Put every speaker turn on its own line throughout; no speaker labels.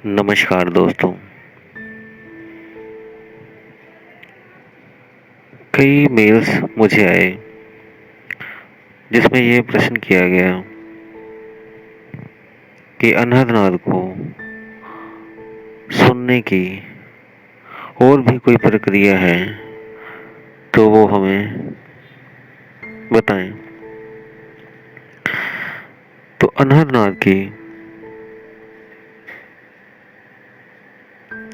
नमस्कार दोस्तों। कई मेल्स मुझे आए जिसमें ये प्रश्न किया गया कि अनहद को सुनने की और भी कोई प्रक्रिया है तो वो हमें बताएं। तो अनहद की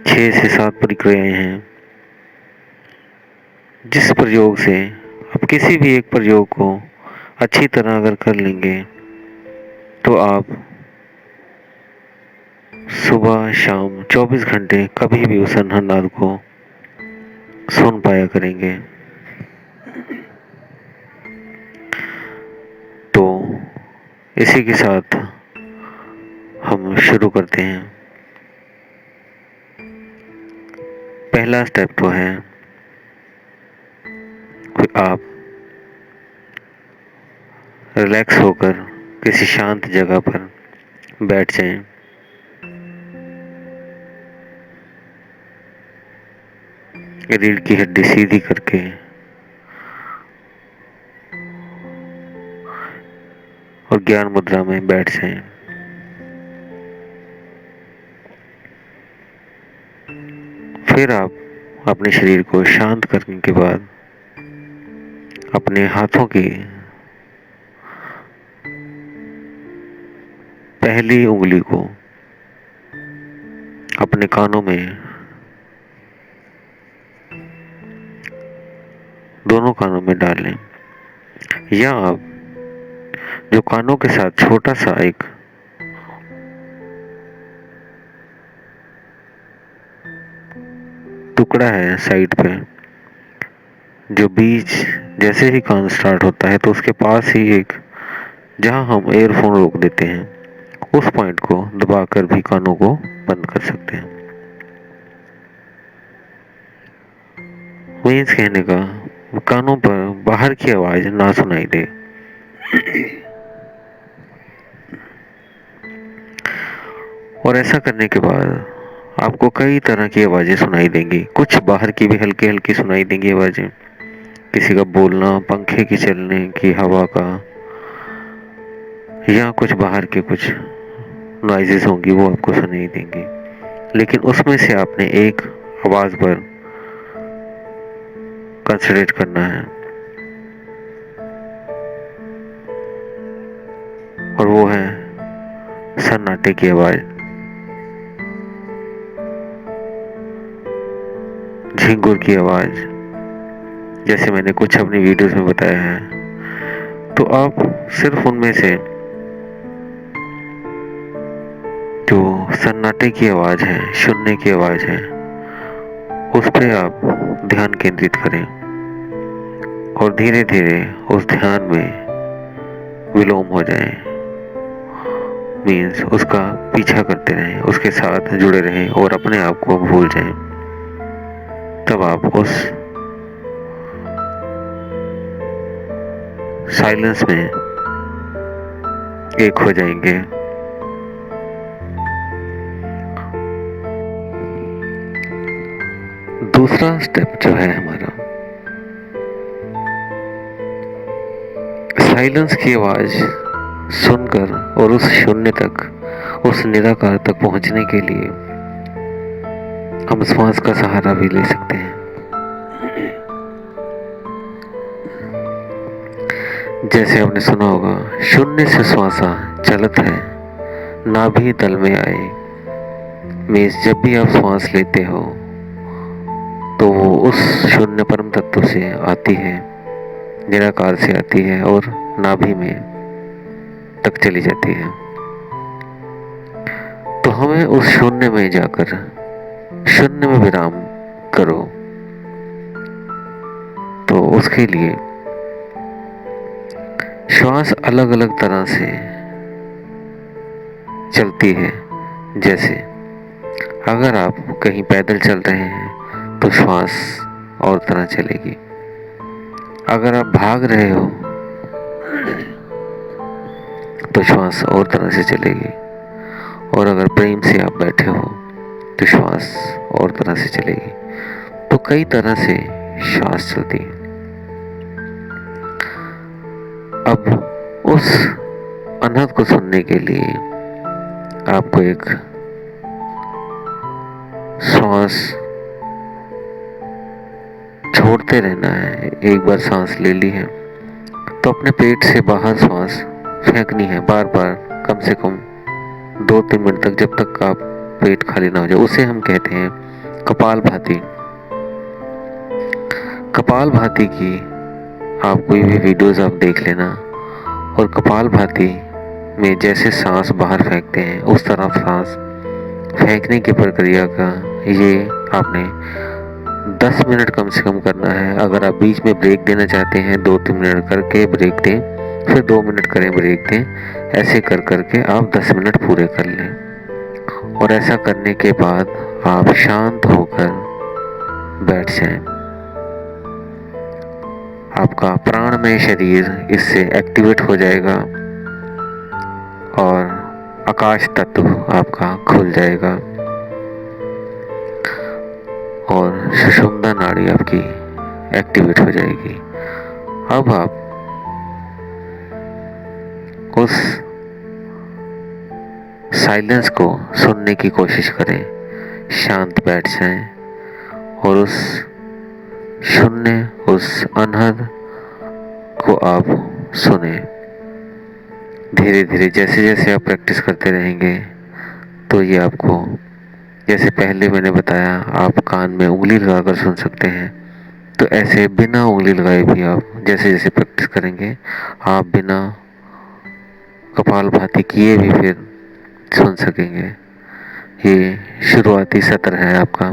6 से 7 प्रक्रियाएं हैं, जिस प्रयोग से आप किसी भी एक प्रयोग को अच्छी तरह अगर कर लेंगे तो आप सुबह शाम 24 घंटे कभी भी उस अनहद को सुन पाया करेंगे। तो इसी के साथ हम शुरू करते हैं। पहला स्टेप तो है कि आप रिलैक्स होकर किसी शांत जगह पर बैठ जाएं। रीढ़ की हड्डी सीधी करके और ज्ञान मुद्रा में बैठ जाएं। फिर आप अपने शरीर को शांत करने के बाद अपने हाथों की पहली उंगली को अपने कानों में, दोनों कानों में डाल लें, या आप जो कानों के साथ छोटा सा एक टुकड़ा है साइड पे, जो बीच जैसे ही कान स्टार्ट होता है तो उसके पास ही एक, जहां हम एयरफोन रोक देते हैं, उस पॉइंट को दबाकर भी कानों को बंद कर सकते हैं। मीन्स कहने का, कानों पर बाहर की आवाज ना सुनाई दे। और ऐसा करने के बाद आपको कई तरह की आवाजें सुनाई देंगी। कुछ बाहर की भी हल्की हल्की सुनाई देंगी आवाजें, किसी का बोलना, पंखे की चलने की, हवा का, या कुछ बाहर के कुछ नॉइजेस होंगी वो आपको सुनाई देंगी। लेकिन उसमें से आपने एक आवाज पर कंसंट्रेट करना है, और वो है सन्नाटे की आवाज, झिंगुर की आवाज, जैसे मैंने कुछ अपनी वीडियोस में बताया है। तो आप सिर्फ उनमें से जो सन्नाटे की आवाज है, सुनने की आवाज है, उस पे आप ध्यान केंद्रित करें और धीरे धीरे उस ध्यान में विलोम हो जाएं। मीन्स उसका पीछा करते रहें, उसके साथ जुड़े रहें और अपने आप को भूल जाएं। तब आप उस साइलेंस में एक हो जाएंगे। दूसरा स्टेप जो है हमारा, साइलेंस की आवाज सुनकर और उस शून्य तक, उस निराकार तक पहुंचने के लिए हम श्वास का सहारा भी ले सकते हैं। जैसे आपने सुना होगा, शून्य से श्वासा चलत है, नाभि तल में आए। मीन्स जब भी आप श्वास लेते हो तो वो उस शून्य परम तत्व से आती है, निराकार से आती है और नाभि में तक चली जाती है। तो हमें उस शून्य में जाकर शून्य में विराम करो। तो उसके लिए श्वास अलग अलग तरह से चलती है। जैसे अगर आप कहीं पैदल चल रहे हैं तो श्वास और तरह चलेगी। अगर आप भाग रहे हो तो श्वास और तरह से चलेगी। और अगर प्रेम से आप बैठे हो तो श्वास और तरह से चलेगी। तो कई तरह से श्वास चलती है। अब उस अनहद को सुनने के लिए आपको एक श्वास छोड़ते रहना है। एक बार सांस ले ली है तो अपने पेट से बाहर सांस फेंकनी है बार बार, कम से कम 2-3 मिनट तक, जब तक आप पेट खाली ना हो जाए। उसे हम कहते हैं कपालभाति। कपालभाति की आप कोई भी वीडियोस आप देख लेना, और कपालभाति में जैसे सांस बाहर फेंकते हैं उस तरह सांस फेंकने की प्रक्रिया का ये आपने 10 मिनट कम से कम करना है। अगर आप बीच में ब्रेक देना चाहते हैं 2-3 मिनट करके ब्रेक दें, फिर 2 मिनट करें ब्रेक दें, ऐसे कर करके आप 10 मिनट पूरे कर लें। और ऐसा करने के बाद आप शांत होकर बैठ जाएं। आपका प्राणमय शरीर इससे एक्टिवेट हो जाएगा और आकाश तत्व आपका खुल जाएगा और सुषुम्ना नाड़ी आपकी एक्टिवेट हो जाएगी। अब आप उस साइलेंस को सुनने की कोशिश करें, शांत बैठ जाएं और उस शून्य, उस अनहद को आप सुने। धीरे धीरे जैसे जैसे आप प्रैक्टिस करते रहेंगे तो ये आपको, जैसे पहले मैंने बताया, आप कान में उंगली लगाकर सुन सकते हैं, तो ऐसे बिना उंगली लगाए भी आप जैसे जैसे प्रैक्टिस करेंगे आप बिना कपालभाति किए भी फिर सुन सकेंगे। ये शुरुआती सत्र है आपका।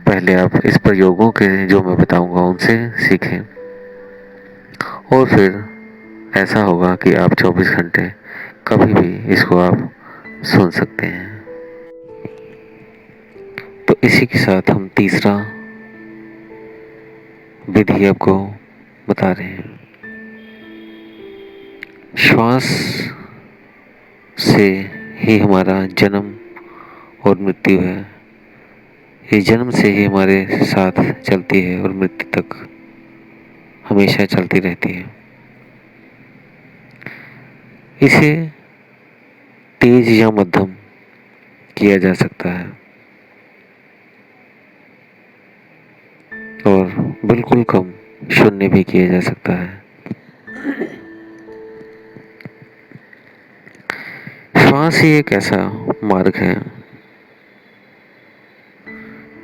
पहले आप इस प्रयोगों के जो मैं बताऊंगा उनसे सीखें, और फिर ऐसा होगा कि आप 24 घंटे कभी भी इसको आप सुन सकते हैं। तो इसी के साथ हम तीसरा विधि आपको बता रहे हैं। श्वास से ही हमारा जन्म और मृत्यु है। ये जन्म से ही हमारे साथ चलती है और मृत्यु तक हमेशा चलती रहती है। इसे तेज या मध्यम किया जा सकता है और बिल्कुल कम शून्य भी किया जा सकता है। श्वास ही एक ऐसा मार्ग है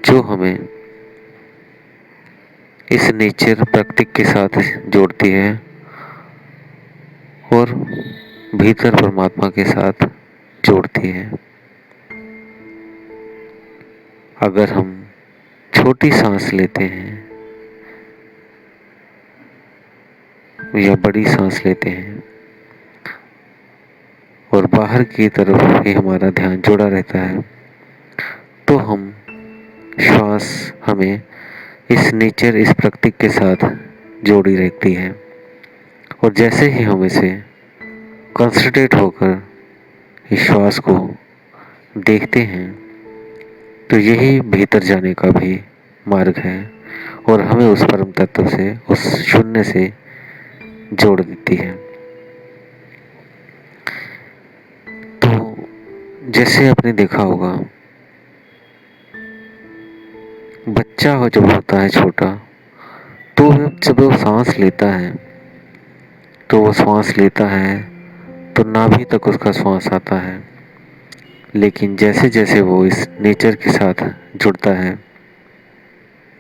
जो हमें इस नेचर प्रकृति के साथ जोड़ती है और भीतर परमात्मा के साथ जोड़ती है। अगर हम छोटी सांस लेते हैं या बड़ी सांस लेते हैं और बाहर की तरफ ही हमारा ध्यान जुड़ा रहता है, तो हम श्वास हमें इस नेचर, इस प्रकृति के साथ जोड़ी रहती है। और जैसे ही हम इसे कंसंट्रेट होकर इस श्वास को देखते हैं तो यही भीतर जाने का भी मार्ग है और हमें उस परम तत्व से, उस शून्य से जोड़ देती है। तो जैसे आपने देखा होगा, बच्चा हो जब होता है छोटा, तो जब वो सांस लेता है तो वो सांस लेता है तो नाभि तक उसका श्वास आता है। लेकिन जैसे जैसे वो इस नेचर के साथ जुड़ता है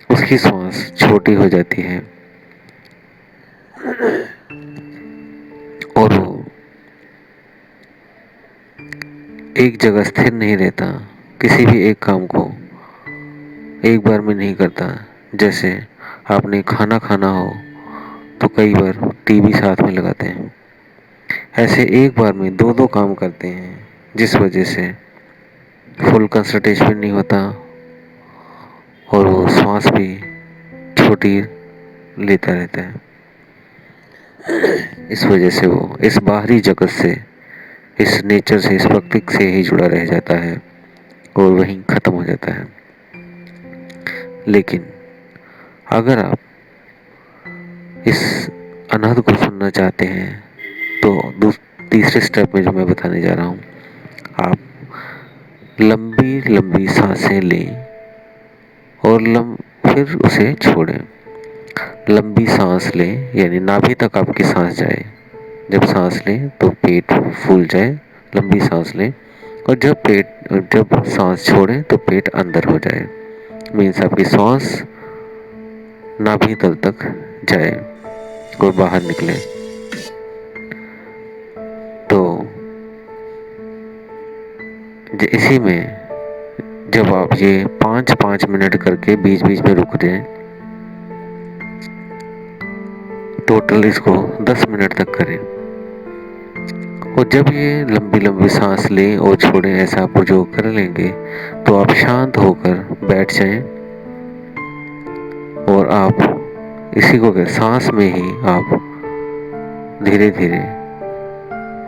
उसकी सांस छोटी हो जाती है और वो एक जगह स्थिर नहीं रहता, किसी भी एक काम को एक बार में नहीं करता। जैसे आपने खाना खाना हो तो कई बार टीवी साथ में लगाते हैं, ऐसे एक बार में दो दो काम करते हैं, जिस वजह से फुल कंसंट्रेशन नहीं होता और वो सांस भी छोटी लेता रहता है। इस वजह से वो इस बाहरी जगत से, इस नेचर से, इस प्रकृति से ही जुड़ा रह जाता है और वहीं ख़त्म हो जाता है। लेकिन अगर आप इस अनहद को सुनना चाहते हैं तो तीसरे स्टेप में जो मैं बताने जा रहा हूँ, आप लंबी लंबी सांसें लें और फिर उसे छोड़ें। लंबी सांस लें यानी नाभि तक आपकी सांस जाए। जब सांस लें तो पेट फूल जाए, लंबी सांस लें, और जब सांस छोड़ें तो पेट अंदर हो जाए। मीन्स आपकी सांस नाभि तल तक जाए और बाहर निकले। तो इसी में जब आप ये 5-5 मिनट करके बीच बीच में रुक दें, टोटल इसको 10 मिनट तक करें। और जब ये लंबी लंबी सांस लें और छोड़ें, ऐसा आप जो कर लेंगे तो आप शांत होकर बैठ जाएं और आप इसी को सांस में ही आप धीरे धीरे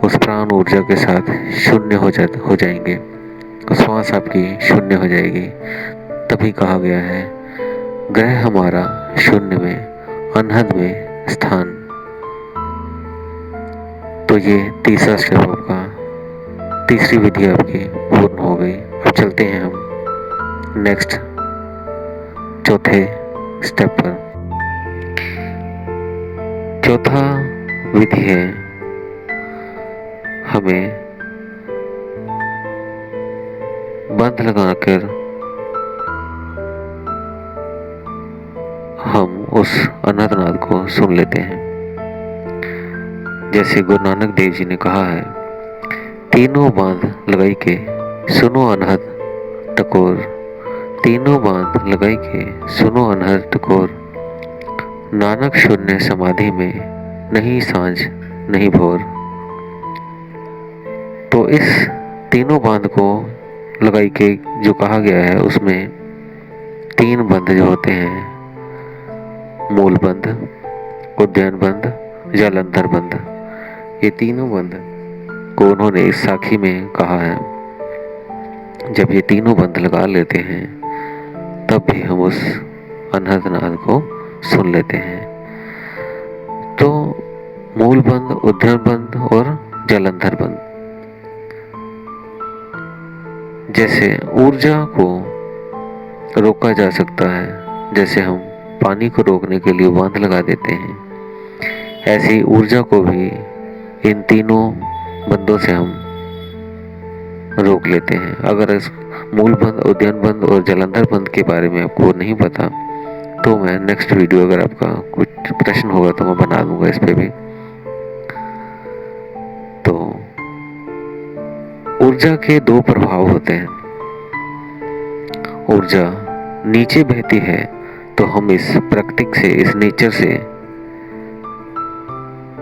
उस प्राण ऊर्जा के साथ शून्य हो जाएंगे और श्वास आपकी शून्य हो जाएगी। तभी कहा गया है, ग्रह हमारा शून्य में, अनहद में स्थान। तो ये तीसरा स्टेप आपका, तीसरी विधि आपकी पूर्ण हो गई। अब चलते हैं हम नेक्स्ट चौथे स्टेप पर। चौथा विधि है, हमें बंध लगाकर हम उस अनहद नाद को सुन लेते हैं। जैसे गुरु नानक देव जी ने कहा है, तीनों बांध लगाई के सुनो अनहद टकोर, तीनों बांध लगाई के सुनो अनहद टकोर, नानक शून्य समाधि में नहीं सांझ नहीं भोर। तो इस तीनों बांध को लगाई के जो कहा गया है, उसमें 3 बंध जो होते हैं, मूल बंध, उद्यान बंध, जालंधर बंध, ये तीनों बंध को उन्होंने इस साखी में कहा है। जब ये तीनों बंध लगा लेते हैं तब भी हम उस अनहद नाद को सुन लेते हैं। तो मूल बंध, उद्यान बंध और जालंधर बंध, जैसे ऊर्जा को रोका जा सकता है, जैसे हम पानी को रोकने के लिए बांध लगा देते हैं, ऐसे ही ऊर्जा को भी इन तीनों बंदों से हम रोक लेते हैं। अगर इस मूल बंद, उद्यान बंद और जालंधर बंद के बारे में आपको नहीं पता तो मैं नेक्स्ट वीडियो, अगर आपका कुछ प्रश्न होगा तो मैं बना दूंगा इस पे भी। तो ऊर्जा के 2 प्रभाव होते हैं। ऊर्जा नीचे बहती है तो हम इस प्रकृति से, इस नेचर से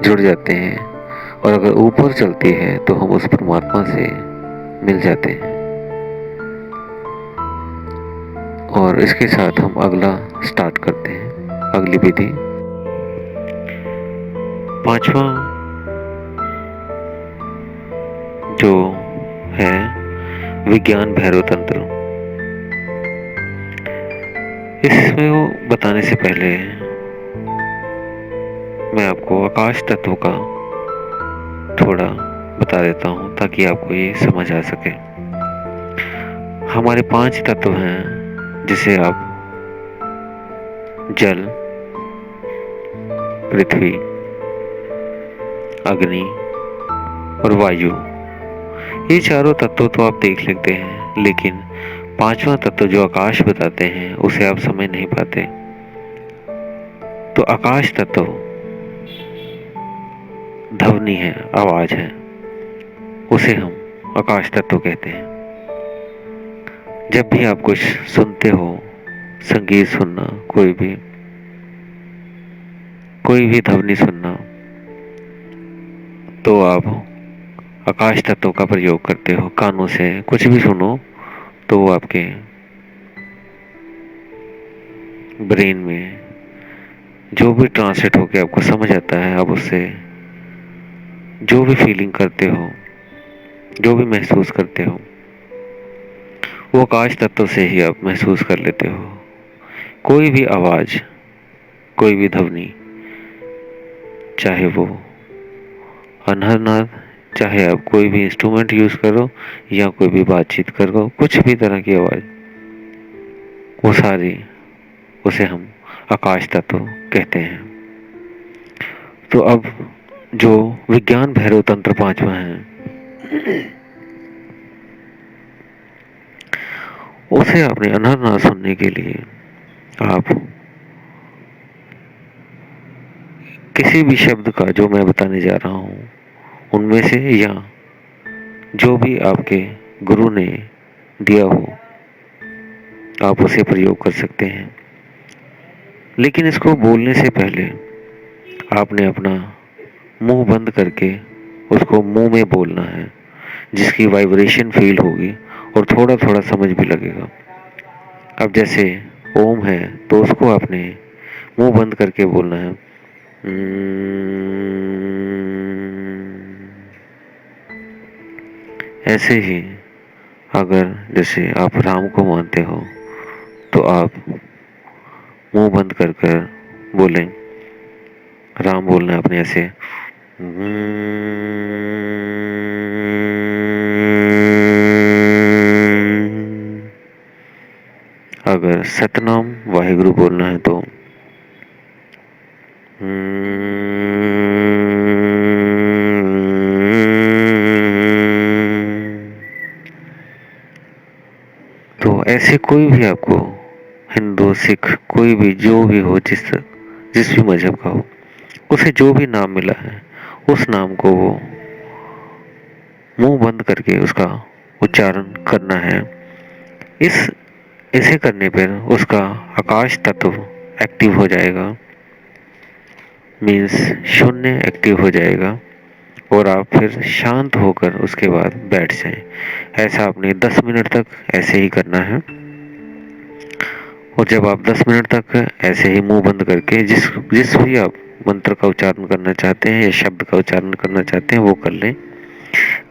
जुड़ जाते हैं, और अगर ऊपर चलती है तो हम उस परमात्मा से मिल जाते हैं। और इसके साथ हम अगला स्टार्ट करते हैं, अगली विधि। 5वां जो है विज्ञान भैरव तंत्र। इसमें वो बताने से पहले मैं आपको आकाश तत्व का थोड़ा बता देता हूँ ताकि आपको ये समझ आ सके। हमारे 5 तत्व हैं, जिसे आप जल, पृथ्वी, अग्नि और वायु, ये चारों तत्व तो आप देख लेते हैं, लेकिन 5वां तत्व जो आकाश बताते हैं उसे आप समझ नहीं पाते। तो आकाश तत्व ध्वनि है, आवाज है, उसे हम आकाश तत्व कहते हैं। जब भी आप कुछ सुनते हो, संगीत सुनना, कोई भी ध्वनि सुनना, तो आप आकाश तत्व का प्रयोग करते हो। कानों से कुछ भी सुनो तो वो आपके ब्रेन में जो भी ट्रांसलेट होकर आपको समझ आता है, आप उससे जो भी फीलिंग करते हो, जो भी महसूस करते हो, वो आकाश तत्व से ही आप महसूस कर लेते हो। कोई भी आवाज़, कोई भी ध्वनि, चाहे वो अनहरनाद, चाहे आप कोई भी इंस्ट्रूमेंट यूज़ करो या कोई भी बातचीत करो, कुछ भी तरह की आवाज़, वो सारी, उसे हम आकाश तत्व कहते हैं। तो अब जो विज्ञान भैरव तंत्र पांचवा है, उसे आपने अनहरनाद सुनने के लिए आप किसी भी शब्द का जो मैं बताने जा रहा हूँ उनमें से, या जो भी आपके गुरु ने दिया हो, आप उसे प्रयोग कर सकते हैं। लेकिन इसको बोलने से पहले आपने अपना मुंह बंद करके उसको मुंह में बोलना है, जिसकी वाइब्रेशन फील होगी और थोड़ा थोड़ा समझ भी लगेगा। अब जैसे ओम है तो उसको आपने मुंह बंद करके बोलना है। ऐसे ही अगर जैसे आप राम को मानते हो तो आप मुंह बंद कर कर बोलें, राम बोलना है आपने ऐसे। अगर सतनाम वाहिगुरु बोलना है तो ऐसे कोई भी आपको, हिंदू, सिख, कोई भी जो भी हो, जिस भी मजहब का हो, उसे जो भी नाम मिला है उस नाम को वो मुंह बंद करके उसका उच्चारण करना है। इसे करने पर उसका आकाश तत्व एक्टिव हो जाएगा, मीन्स शून्य एक्टिव हो जाएगा, और आप फिर शांत होकर उसके बाद बैठ जाएं। ऐसा आपने 10 मिनट तक ऐसे ही करना है। और जब आप 10 मिनट तक ऐसे ही मुंह बंद करके जिस भी आप मंत्र का उच्चारण करना चाहते हैं या शब्द का उच्चारण करना चाहते हैं वो कर लें।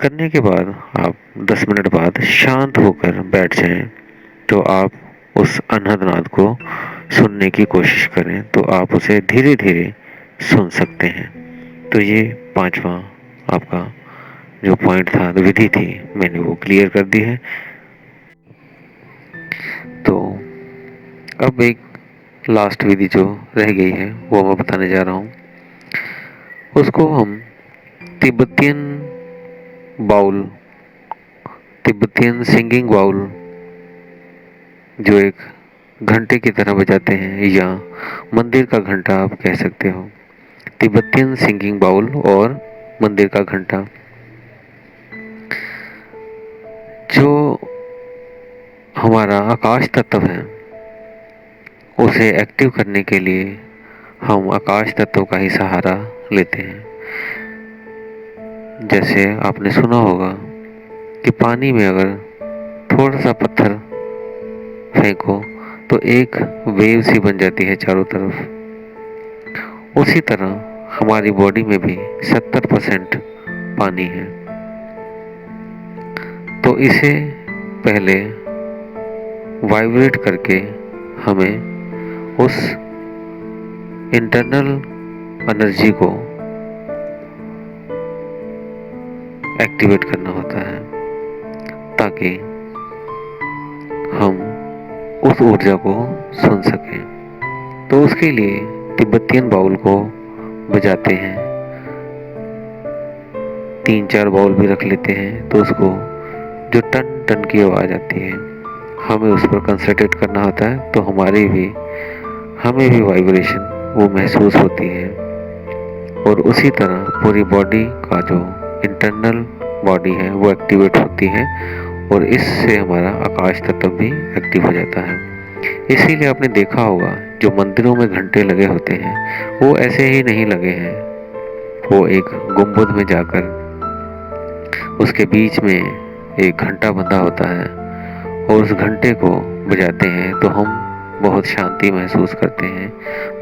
करने के बाद आप 10 मिनट बाद शांत होकर बैठ जाएं। तो आप उस अनहद को सुनने की कोशिश करें तो आप उसे धीरे धीरे सुन सकते हैं। तो ये पांचवा आपका जो पॉइंट था, विधि थी, मैंने वो क्लियर कर दी है। तो अब एक लास्ट विधि जो रह गई है वो मैं बताने जा रहा हूँ। उसको हम Tibetan bowl, Tibetan singing bowl, जो एक घंटे की तरह बजाते हैं, या मंदिर का घंटा आप कह सकते हो। तिब्बतियन सिंगिंग बाउल और मंदिर का घंटा, जो हमारा आकाश तत्व है उसे एक्टिव करने के लिए हम आकाश तत्व का ही सहारा लेते हैं। जैसे आपने सुना होगा कि पानी में अगर थोड़ा सा पत्थर फेंको तो एक वेव सी बन जाती है चारों तरफ। उसी तरह हमारी बॉडी में भी 70% पानी है। तो इसे पहले वाइब्रेट करके हमें उस इंटरनल एनर्जी को एक्टिवेट करना होता है, ताकि हम उस ऊर्जा को सुन सकें। तो उसके लिए तिब्बतियन बाउल को बजाते हैं, 3-4 बाउल भी रख लेते हैं। तो उसको जो टन टन की आवाज़ आती है हमें उस पर कंसंट्रेट करना होता है, तो हमें भी वाइब्रेशन वो महसूस होती है। और उसी तरह पूरी बॉडी का जो इंटरनल बॉडी है वो एक्टिवेट होती है, और इससे हमारा आकाश तत्व भी एक्टिव हो जाता है। इसीलिए आपने देखा होगा जो मंदिरों में घंटे लगे होते हैं वो ऐसे ही नहीं लगे हैं, वो एक गुंबद में जाकर उसके बीच में एक घंटा बंधा होता है, और उस घंटे को बजाते हैं तो हम बहुत शांति महसूस करते हैं,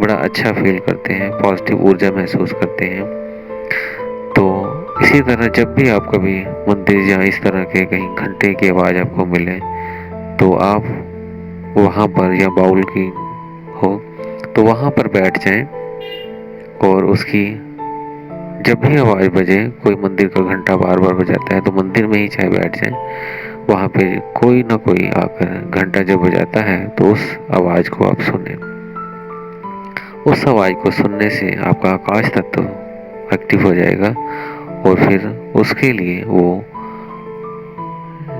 बड़ा अच्छा फील करते हैं, पॉजिटिव ऊर्जा महसूस करते हैं। तो इसी तरह जब भी आप कभी मंदिर या इस तरह के कहीं घंटे की आवाज़ आपको मिले तो आप वहाँ पर या बाउल की हो तो वहाँ पर बैठ जाएं और उसकी जब भी आवाज़ बजे, कोई मंदिर का घंटा बार बार बजाता है तो मंदिर में ही चाहे बैठ जाएं, वहाँ पे कोई ना कोई आकर घंटा जब बजाता है तो उस आवाज़ को आप सुने। उस आवाज़ को सुनने से आपका आकाश तत्व एक्टिव हो जाएगा और फिर उसके लिए वो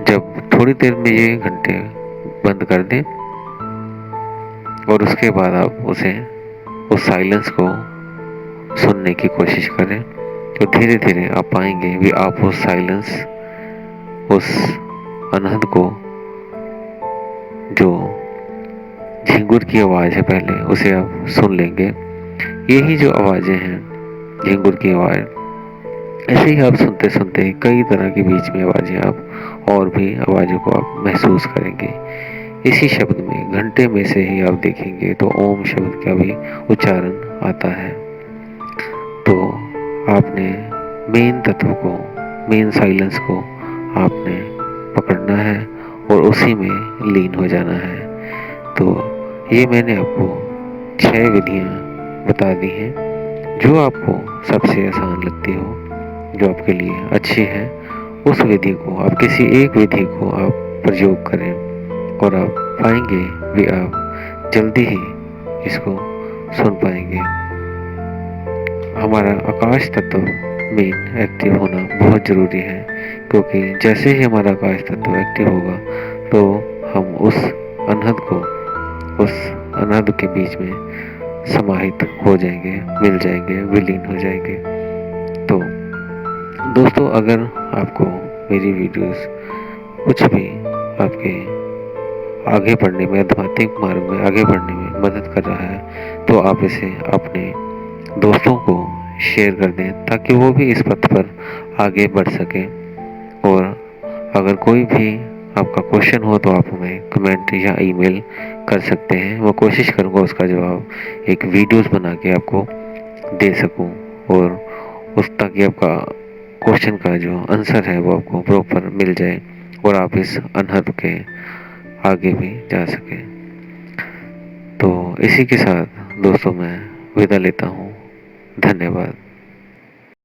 जब थोड़ी देर में ये घंटे बंद कर दें और उसके बाद आप उसे उस साइलेंस को सुनने की कोशिश करें, तो धीरे धीरे आप पाएंगे भी आप उस साइलेंस, उस अनहद को, जो झिंगुर की आवाज़ है पहले, उसे आप सुन लेंगे। यही जो आवाज़ें हैं, झिंगुर की आवाज़, ऐसे ही आप सुनते सुनते कई तरह के बीच में आवाज़ें आप और भी आवाज़ों को आप महसूस करेंगे। इसी शब्द में, घंटे में से ही आप देखेंगे तो ओम शब्द का भी उच्चारण आता है। तो आपने मेन तत्व को, मेन साइलेंस को आपने पकड़ना है और उसी में लीन हो जाना है। तो ये मैंने आपको 6 विधियाँ बता दी हैं। जो आपको सबसे आसान लगती हो, जो आपके लिए अच्छी है, उस विधि को आप, किसी एक विधि को आप प्रयोग करें और आप पाएंगे भी आप जल्दी ही इसको सुन पाएंगे। हमारा आकाश तत्व मेन एक्टिव होना बहुत ज़रूरी है, क्योंकि जैसे ही हमारा आकाश तत्व एक्टिव होगा तो हम उस अनहद को, उस अनहद के बीच में समाहित हो जाएंगे, मिल जाएंगे, विलीन हो जाएंगे। तो दोस्तों, अगर आपको मेरी वीडियोस कुछ भी आपके आगे बढ़ने में, आध्यात्मिक मार्ग में आगे बढ़ने में मदद कर रहा है, तो आप इसे अपने दोस्तों को शेयर कर दें ताकि वो भी इस पथ पर आगे बढ़ सकें। और अगर कोई भी आपका क्वेश्चन हो तो आप हमें कमेंट या ईमेल कर सकते हैं। मैं कोशिश करूँगा उसका जवाब एक वीडियोस बना के आपको दे सकूं और उस, ताकि आपका क्वेश्चन का जो आंसर है वो आपको प्रॉपर मिल जाए और आप इस अनहद के आगे भी जा सकें। तो इसी के साथ दोस्तों मैं विदा लेता हूँ। धन्यवाद।